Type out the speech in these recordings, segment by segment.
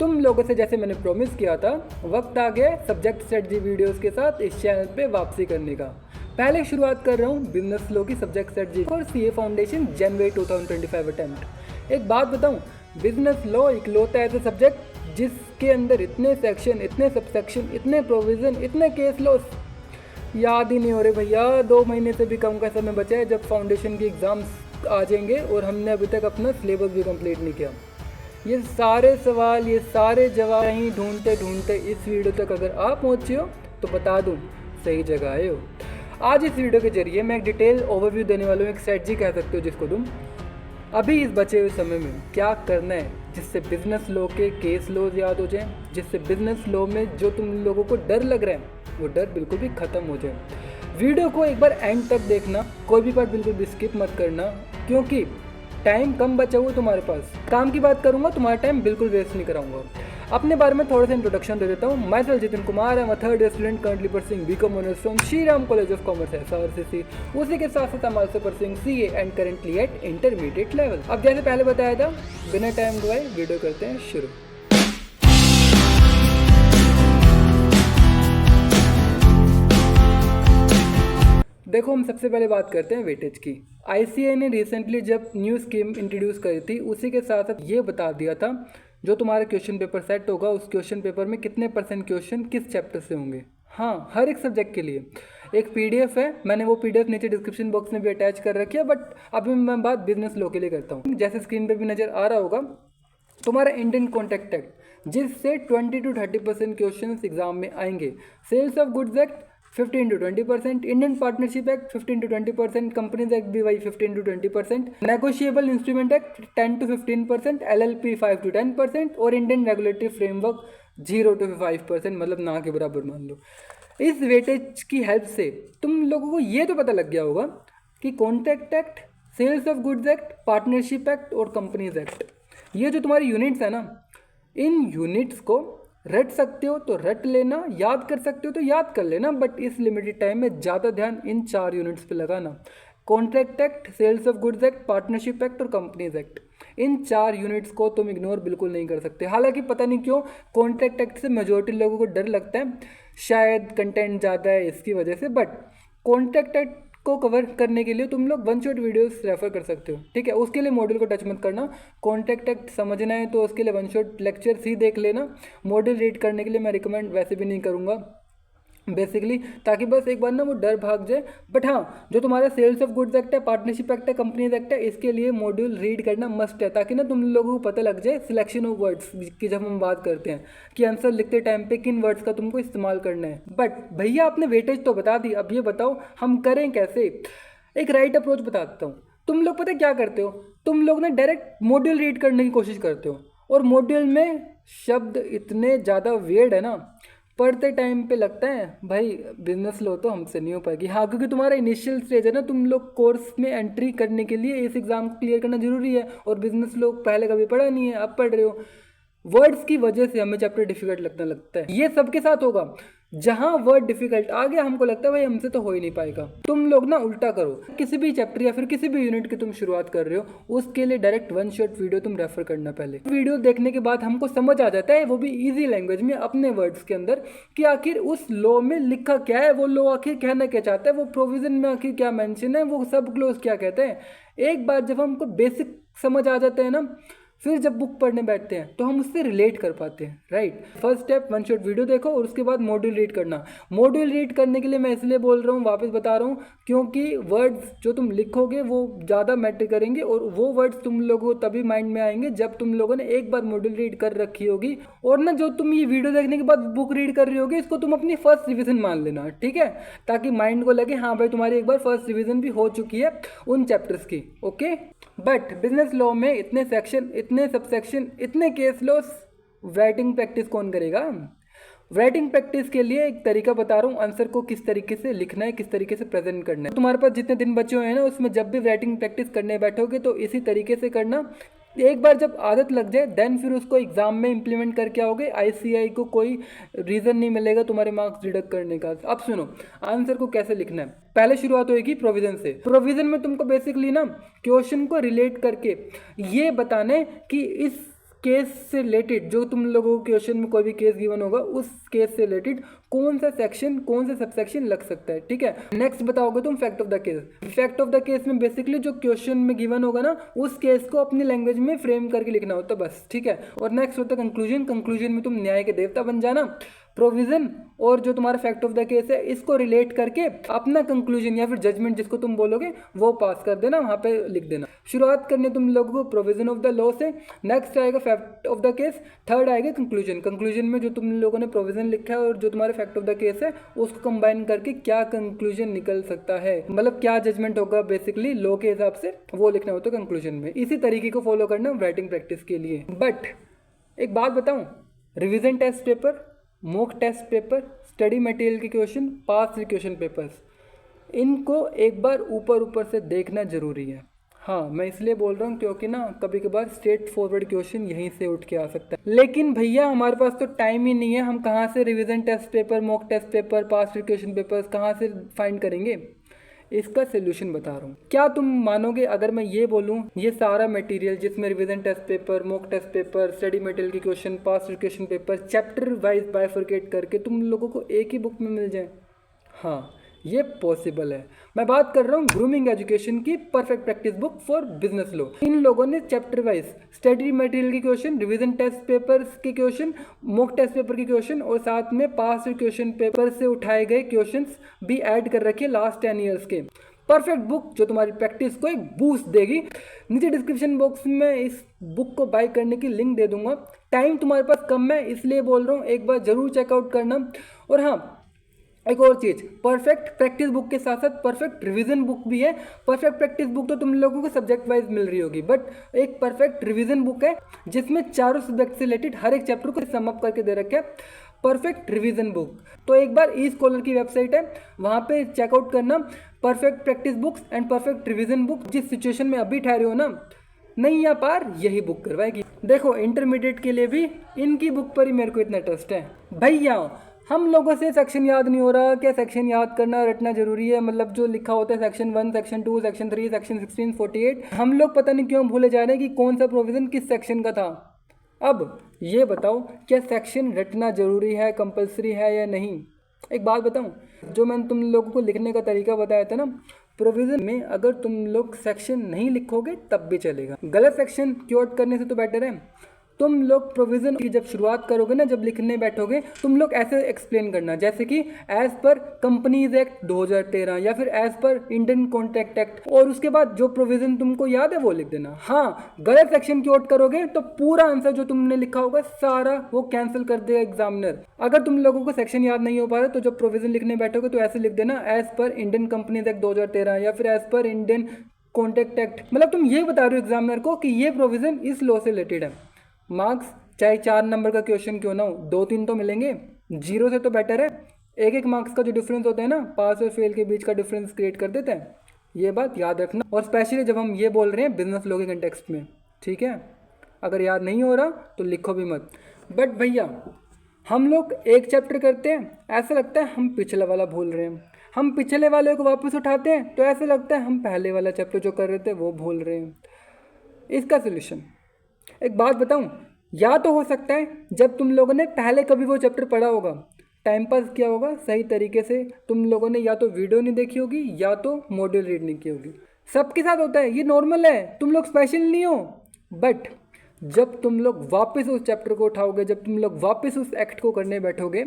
तुम लोगों से जैसे मैंने प्रॉमिस किया था, वक्त आ गया सब्जेक्ट स्ट्रेटजी वीडियोस के साथ इस चैनल पे वापसी करने का। पहले शुरुआत कर रहा हूँ बिजनेस लॉ की सब्जेक्ट स्ट्रेटजी और सीए फाउंडेशन जनवरी 2025 अटेम्प्ट। एक बात बताऊँ, बिजनेस लॉ इकलौता ऐसा सब्जेक्ट जिसके अंदर इतने सेक्शन, इतने सबसेक्शन, इतने प्रोविज़न, इतने केस लॉस याद ही नहीं हो रहे भैया। 2 महीने से भी कम का समय बचा है जब फाउंडेशन की एग्ज़ाम्स आ जाएंगे और हमने अभी तक अपना सिलेबस भी कंप्लीट नहीं किया। ये सारे सवाल, ये सारे जवाब यहीं ढूंढते ढूंढते इस वीडियो तक अगर आप पहुँचे हो तो बता दूँ, सही जगह आए हो। आज इस वीडियो के जरिए मैं एक डिटेल ओवरव्यू देने वाला हूँ, एक स्ट्रेटजी कह सकते हो जिसको तुम अभी इस बचे हुए समय में क्या करना है जिससे बिजनेस लॉ के केस लॉज याद हो जाएं, जिससे बिजनेस लॉ में जो तुम लोगों को डर लग रहा है वो डर बिल्कुल भी ख़त्म हो जाए। वीडियो को एक बार एंड तक देखना, कोई भी पार्ट बिल्कुल भी स्किप मत करना, क्योंकि टाइम कम बचा हुआ तुम्हारे पास। काम की बात करूंगा, तुम्हारा टाइम बिल्कुल वेस्ट नहीं कराऊंगा। अपने बारे में थोड़ा सा इंट्रोडक्शन दे देता हूँ। मैं Jitin Kumar, I am third year student currently pursuing BCom honours from Shri Ram college of commerce SRCC। उसी के साथ साथ I am also pursuing CA and currently at intermediate level. अब जैसे पहले बताया था, बिना टाइम गवाए वीडियो करते हैं शुरू। देखो, हम सबसे पहले बात करते हैं वेटेज की। ICAI ने रिसेंटली जब न्यू स्कीम इंट्रोड्यूस करी थी, उसी के साथ साथ ये बता दिया था जो तुम्हारा क्वेश्चन पेपर सेट होगा उस क्वेश्चन पेपर में कितने % क्वेश्चन किस चैप्टर से होंगे। हाँ, हर एक सब्जेक्ट के लिए एक PDF है, मैंने वो PDF नीचे डिस्क्रिप्शन बॉक्स में भी अटैच कर रखी है, बट अभी मैं बात बिजनेस लॉ के लिए करता हूँ। जैसे स्क्रीन पर भी नज़र आ रहा होगा, तुम्हारा इंडियन कॉन्ट्रैक्ट एक्ट जिससे 20 to 30% क्वेश्चन एग्जाम में आएंगे। Sales of goods act 15 to 20%, Indian partnership act 15 to 20%, companies act भी वही 15 to 20%, negotiable instrument act 10 to 15%, LLP 5 to 10% और इंडियन रेगुलेटरी फ्रेमवर्क 0 to 5%, मतलब ना के बराबर मान लो। इस वेटेज की हेल्प से तुम लोगों को ये तो पता लग गया होगा कि contract act, sales of goods act, partnership act और कंपनीज एक्ट, ये जो तुम्हारी यूनिट्स है ना, इन यूनिट्स को रट सकते हो तो रट लेना, याद कर सकते हो तो याद कर लेना, बट इस लिमिटेड टाइम में ज़्यादा ध्यान इन 4 यूनिट्स पे लगाना। Contract act, sales of goods act, partnership act और कंपनीज एक्ट, इन 4 यूनिट्स को तुम इग्नोर बिल्कुल नहीं कर सकते। हालांकि पता नहीं क्यों कॉन्ट्रैक्ट एक्ट से मेजोरिटी लोगों को डर लगता है, शायद कंटेंट ज़्यादा है इसकी वजह से, बट कॉन्ट्रैक्ट एक्ट को कवर करने के लिए तुम लोग वन शॉट वीडियोस रेफर कर सकते हो, ठीक है। उसके लिए मॉड्यूल को टच मत करना। कॉन्ट्रैक्ट एक्ट समझना है तो उसके लिए वन शॉट लेक्चर्स ही देख लेना। मॉड्यूल रीड करने के लिए मैं रिकमेंड वैसे भी नहीं करूँगा बेसिकली, ताकि बस एक बार ना वो डर भाग जाए। बट हाँ, जो तुम्हारा सेल्स ऑफ गुड्स एक्ट है, पार्टनरशिप एक्ट है, कंपनीज एक्ट है, इसके लिए मॉड्यूल रीड करना मस्ट है, ताकि ना तुम लोगों को पता लग जाए सिलेक्शन ऑफ वर्ड्स की जब हम बात करते हैं कि आंसर लिखते टाइम पे किन वर्ड्स का तुमको इस्तेमाल करना है। बट भैया आपने वेटेज तो बता दी, अब ये बताओ हम करें कैसे। एक राइट अप्रोच बताता हूँ। तुम लोग पता क्या करते हो, तुम लोग ना डायरेक्ट मॉड्यूल रीड करने की कोशिश करते हो, और मॉड्यूल में शब्द इतने ज़्यादा वेड है ना, पढ़ते टाइम पे लगता है भाई बिजनेस लो तो हमसे नहीं हो पाएगी। हाँ, क्योंकि तुम्हारा इनिशियल स्टेज है ना, तुम लोग कोर्स में एंट्री करने के लिए इस एग्ज़ाम को क्लियर करना जरूरी है, और बिजनेस लो पहले कभी पढ़ा नहीं है, अब पढ़ रहे हो। वर्ड्स की वजह से हमें चैप्टर डिफिकल्ट लगने लगता है। ये सबके साथ होगा, जहाँ वर्ड डिफिकल्ट आ गया हमको लगता है भाई हमसे तो हो ही नहीं पाएगा। तुम लोग ना उल्टा करो, किसी भी चैप्टर या फिर किसी भी यूनिट की तुम शुरुआत कर रहे हो, उसके लिए डायरेक्ट वन शॉट वीडियो तुम रेफर करना। पहले वीडियो देखने के बाद हमको समझ आ जाता है, वो भी इजी लैंग्वेज में अपने वर्ड्स के अंदर, कि आखिर उस लॉ में लिखा क्या है, वो लॉ आखिर कहना क्या चाहता है, वो प्रोविजन में आखिर क्या मेंशन है, वो सब क्लोज क्या कहते हैं। एक बार जब हमको बेसिक समझ आ जाते हैं ना, फिर जब बुक पढ़ने बैठते हैं तो हम उससे रिलेट कर पाते हैं, right. First step one shot video देखो और उसके बाद मॉड्यूल रीड करना। मॉड्यूल रीड करने के लिए मैं इसलिए बोल रहा हूँ, वापस बता रहा हूँ, क्योंकि वर्ड्स जो तुम लिखोगे वो ज़्यादा मैटर करेंगे, और वो वर्ड्स तुम लोगों को तभी माइंड में आएंगे जब तुम लोगों ने एक बार मॉड्यूल रीड कर रखी होगी। और ना जो तुम ये वीडियो देखने के बाद बुक रीड कर रही होगी, इसको तुम अपनी फर्स्ट रिविजन मान लेना, ठीक है, ताकि माइंड को लगे हाँ भाई तुम्हारी एक बार फर्स्ट रिविजन भी हो चुकी है उन चैप्टर्स की, ओके। बट बिजनेस लॉ में इतने सेक्शन, इतने सबसेक्शन, इतने केस लॉस, राइटिंग प्रैक्टिस कौन करेगा। राइटिंग प्रैक्टिस के लिए एक तरीका बता रहा हूँ, आंसर को किस तरीके से लिखना है, किस तरीके से प्रेजेंट करना है। तुम्हारे पास जितने दिन बचे हुए हैं ना, उसमें जब भी राइटिंग प्रैक्टिस करने बैठोगे तो इसी तरीके से करना। एक बार जब आदत लग जाए देन फिर उसको एग्जाम में इंप्लीमेंट करके आओगे, ICAI को कोई रीज़न नहीं मिलेगा तुम्हारे मार्क्स डिडक्ट करने का। अब सुनो आंसर को कैसे लिखना है। पहले शुरुआत होगी प्रोविजन से। प्रोविजन में तुमको बेसिकली ना क्वेश्चन को रिलेट करके ये बताने कि इस केस से रिलेटेड, जो तुम लोगों को क्वेश्चन में कोई भी केस गिवन होगा उस केस से रिलेटेड कौन सा सेक्शन कौन सा सबसेक्शन लग सकता है, ठीक है। नेक्स्ट बताओगे तुम fact of the case. Fact of the case में बेसिकली जो क्वेश्चन में गिवन होगा ना उस केस को अपनी लैंग्वेज में फ्रेम करके लिखना होता है बस, ठीक है। और नेक्स्ट होता है कंक्लूजन। कंक्लूजन में तुम न्याय के देवता बन जाना। प्रोविजन और जो तुम्हारा फैक्ट ऑफ द केस है इसको रिलेट करके अपना कंक्लूजन या फिर जजमेंट जिसको तुम बोलोगे वो पास कर देना, वहाँ पे लिख देना। शुरुआत करनी तुम लोगों को प्रोविजन ऑफ द लॉ से, नेक्स्ट आएगा fact of the case, third आएगा कंक्लूजन। कंक्लूजन में जो तुम लोगों ने प्रोविजन लिखा है और जो तुम्हारे फैक्ट ऑफ द केस है उसको कंबाइन करके क्या कंक्लूजन निकल सकता है, मतलब क्या जजमेंट होगा बेसिकली लॉ के हिसाब से, वो लिखना होता है कंक्लूजन में। इसी तरीके को फॉलो करना राइटिंग प्रैक्टिस के लिए। बट एक बात बताऊं, revision test paper, mock test paper, study material के क्वेश्चन, पास्ट क्वेश्चन पेपर्स, इनको एक बार ऊपर से देखना जरूरी है। हाँ, मैं इसलिए बोल रहा हूँ क्योंकि ना कभी कभार स्ट्रेट फॉरवर्ड क्वेश्चन यहीं से उठ के आ सकता है। लेकिन भैया हमारे पास तो टाइम ही नहीं है, हम कहाँ से revision test paper, mock test paper, past question papers कहाँ से फाइंड करेंगे? इसका सोल्यूशन बता रहा हूँ। क्या तुम मानोगे अगर मैं ये बोलूँ ये सारा मटेरियल जिसमें revision test paper, mock test paper, study material के question, past question paper chapter wise bifurcate करके तुम लोगों को एक ही बुक में मिल जाए? हाँ, ये पॉसिबल है। मैं बात कर रहा हूँ ग्रूमिंग एजुकेशन की perfect practice book for business law. इन लोगों ने चैप्टर वाइज स्टडी मटेरियल के क्वेश्चन, रिवीजन टेस्ट पेपर के क्वेश्चन, मॉक टेस्ट पेपर के क्वेश्चन और साथ में पास्ट क्वेश्चन पेपर से उठाए गए क्वेश्चंस भी ऐड कर रखे लास्ट 10 ईयर्स के। परफेक्ट बुक जो तुम्हारी प्रैक्टिस को एक बूस्ट देगी। नीचे डिस्क्रिप्शन बॉक्स में इस बुक को बाय करने की लिंक दे दूंगा। टाइम तुम्हारे पास कम है इसलिए बोल रहा हूँ, एक बार जरूर चेकआउट करना। और हाँ, एक और चीज़, परफेक्ट प्रैक्टिस बुक के साथ साथ परफेक्ट रिवीजन बुक भी है। परफेक्ट प्रैक्टिस बुक तो तुम लोगों को सब्जेक्ट वाइज मिल रही होगी, बट एक परफेक्ट रिवीजन बुक है जिसमें चारों सब्जेक्ट से रिलेटेड हर एक चैप्टर को सम अप करके दे रखे है, परफेक्ट रिवीजन बुक। तो एक बार ई स्कॉलर की वेबसाइट है, वहाँ पे चेकआउट करना perfect practice books and perfect revision book. जिस सिचुएशन में अभी ठहरे हो ना, नहीं आ पार, यही बुक करवाएगी। देखो इंटरमीडिएट के लिए भी इनकी बुक पर ही मेरे को इतना ट्रस्ट है। भैया हम लोगों से सेक्शन याद नहीं हो रहा, क्या सेक्शन याद करना रटना जरूरी है? मतलब जो लिखा होता है सेक्शन 1, सेक्शन 2, सेक्शन 3, सेक्शन 16, 48, हम लोग पता नहीं क्यों भूले जा रहे हैं कि कौन सा प्रोविजन किस सेक्शन का था। अब ये बताओ क्या सेक्शन रटना जरूरी है, कंपलसरी है या नहीं? एक बात बताऊं, जो मैंने तुम लोगों को लिखने का तरीका बताया था ना, प्रोविजन में अगर तुम लोग सेक्शन नहीं लिखोगे तब भी चलेगा। गलत सेक्शन क्योट करने से तो बेटर है तुम लोग प्रोविजन की जब शुरुआत करोगे ना, जब लिखने बैठोगे, तुम लोग ऐसे एक्सप्लेन करना जैसे कि एज पर कंपनीज एक्ट 2013 या फिर as per Indian contract act, और उसके बाद जो प्रोविजन तुमको याद है वो लिख देना। हाँ, गलत सेक्शन क्योट करोगे तो पूरा आंसर जो तुमने लिखा होगा सारा वो कैंसिल कर देगा एग्जामिनर। अगर तुम लोगों को सेक्शन याद नहीं हो पा रहा तो जब प्रोविजन लिखने बैठोगे तो ऐसे लिख देना as per Indian companies act 2013 या फिर as per Indian contract act. मतलब तुम ये बता रहे हो एग्जामिनर को कि ये प्रोविजन इस लॉ से रिलेटेड है। मार्क्स चाहे 4 नंबर का क्वेश्चन क्यों ना हो, 2-3 तो मिलेंगे, 0 से तो बेटर है। 1-1 मार्क्स का जो डिफरेंस होता है ना, पास और फेल के बीच का डिफरेंस क्रिएट कर देते हैं। ये बात याद रखना, और स्पेशली जब हम ये बोल रहे हैं बिजनेस लॉ के कंटेक्स्ट में, ठीक है। अगर याद नहीं हो रहा तो लिखो भी मत। बट भैया हम लोग एक चैप्टर करते हैं, ऐसा लगता है हम पिछला वाला भूल रहे हैं। हम पिछले वाले को वापस उठाते हैं तो ऐसा लगता है हम पहले वाला चैप्टर जो कर रहे थे वो भूल रहे हैं। इसका सोल्यूशन एक बात बताऊं, या तो हो सकता है जब तुम लोगों ने पहले कभी वो चैप्टर पढ़ा होगा, टाइम पास किया होगा सही तरीके से, तुम लोगों ने या तो वीडियो नहीं देखी होगी या तो मॉड्यूल रीड नहीं की होगी। सबके साथ होता है, ये नॉर्मल है, तुम लोग स्पेशल नहीं हो। बट जब तुम लोग वापस उस चैप्टर को उठाओगे, जब तुम लोग वापस उस एक्ट को करने बैठोगे,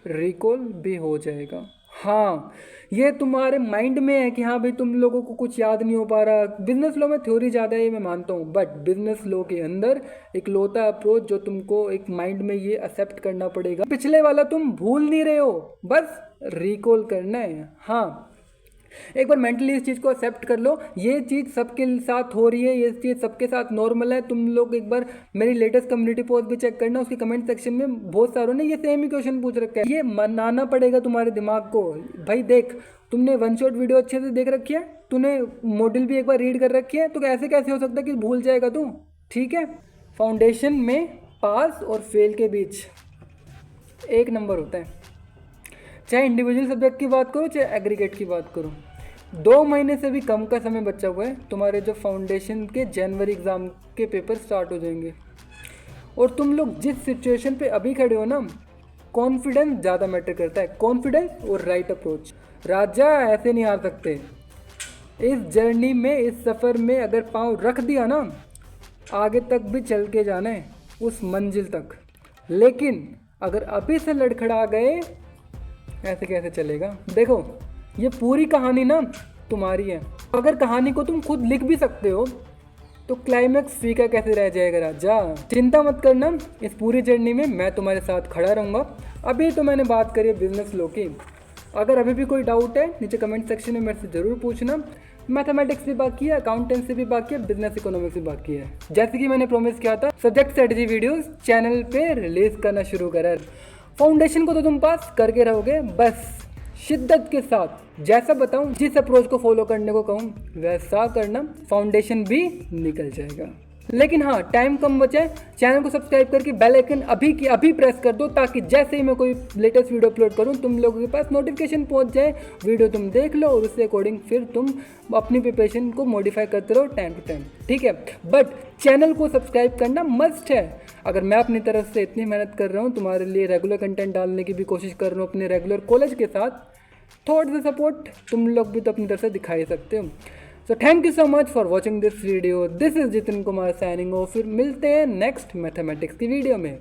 रिकॉल भी हो जाएगा। हाँ, ये तुम्हारे माइंड में है कि हाँ भाई तुम लोगों को कुछ याद नहीं हो पा रहा। बिजनेस लॉ में थ्योरी ज़्यादा है, मैं मानता हूँ, बट बिजनेस लॉ के अंदर एक लौता अप्रोच जो तुमको एक माइंड में ये एक्सेप्ट करना पड़ेगा, पिछले वाला तुम भूल नहीं रहे हो, बस रिकॉल करना है। हाँ, एक बार मेंटली इस चीज़ को एक्सेप्ट कर लो, ये चीज़ सबके साथ हो रही है, ये चीज़ सबके साथ नॉर्मल है। तुम लोग एक बार मेरी लेटेस्ट कम्युनिटी पोस्ट भी चेक करना, उसके कमेंट सेक्शन में बहुत सारों ने ये सेम ही क्वेश्चन पूछ रखा है। ये मनाना पड़ेगा तुम्हारे दिमाग को। भाई देख, तुमने वन शॉट वीडियो अच्छे से देख रखी है, तूने मॉड्यूल भी एक बार रीड कर रखी है, तो ऐसे कैसे हो सकता है कि भूल जाएगा तू? ठीक है, फाउंडेशन में पास और फेल के बीच 1 नंबर होता है, चाहे इंडिविजुअल सब्जेक्ट की बात करो चाहे एग्रीगेट की बात करो। 2 महीने से भी कम का समय बचा हुआ है, तुम्हारे जो फाउंडेशन के जनवरी एग्ज़ाम के पेपर स्टार्ट हो जाएंगे। और तुम लोग जिस सिचुएशन पे अभी खड़े हो ना, कॉन्फिडेंस ज़्यादा मैटर करता है, कॉन्फिडेंस और राइट अप्रोच। राजा ऐसे नहीं हार सकते। इस जर्नी में, इस सफ़र में अगर पाँव रख दिया ना, आगे तक भी चल के जाना है उस मंजिल तक। लेकिन अगर अभी से लड़खड़ा गए, ऐसे कैसे चलेगा। देखो ये पूरी कहानी ना तुम्हारी है। अगर कहानी को तुम खुद लिख भी सकते हो तो क्लाइमैक्स फीका कैसे रह जाएगा राजा। चिंता मत करना, इस पूरी जर्नी में मैं तुम्हारे साथ खड़ा रहूँगा। अभी तो मैंने बात करी है बिजनेस लो की। अगर अभी भी कोई डाउट है नीचे कमेंट सेक्शन में मेरे से ज़रूर पूछना। मैथमेटिक्स भी बाकी है, अकाउंटेंसी भी बाकी है, बिजनेस इकोनॉमिक्स भी बाकी है। जैसे कि मैंने प्रॉमिस किया था, सब्जेक्ट स्ट्रेटजी वीडियोस चैनल पे रिलीज करना शुरू करा। फाउंडेशन को तो तुम पास करके रहोगे, बस शिद्दत के साथ जैसा बताऊं, जिस अप्रोच को फॉलो करने को कहूँ वैसा करना, फाउंडेशन भी निकल जाएगा। लेकिन हाँ, टाइम कम बचा है, चैनल को सब्सक्राइब करके बेल आइकन अभी की अभी प्रेस कर दो, ताकि जैसे ही मैं कोई लेटेस्ट वीडियो अपलोड करूँ तुम लोगों के पास नोटिफिकेशन पहुँच जाए। वीडियो तुम देख लो और उसके अकॉर्डिंग फिर तुम अपनी प्रिपरेशन को मॉडिफाई करते रहो टाइम टू टाइम, ठीक है। बट चैनल को सब्सक्राइब करना मस्ट है। अगर मैं अपनी तरफ से इतनी मेहनत कर रहा हूँ, तुम्हारे लिए रेगुलर कंटेंट डालने की भी कोशिश कर रहा हूँ अपने रेगुलर कॉलेज के साथ, थोड़ा सा सपोर्ट तुम लोग भी तो अपनी तरफ से दिखा ही सकते हो। So thank you so much for watching this video. This is Jitin Kumar signing off. फिर मिलते हैं नेक्स्ट मैथमेटिक्स की वीडियो में।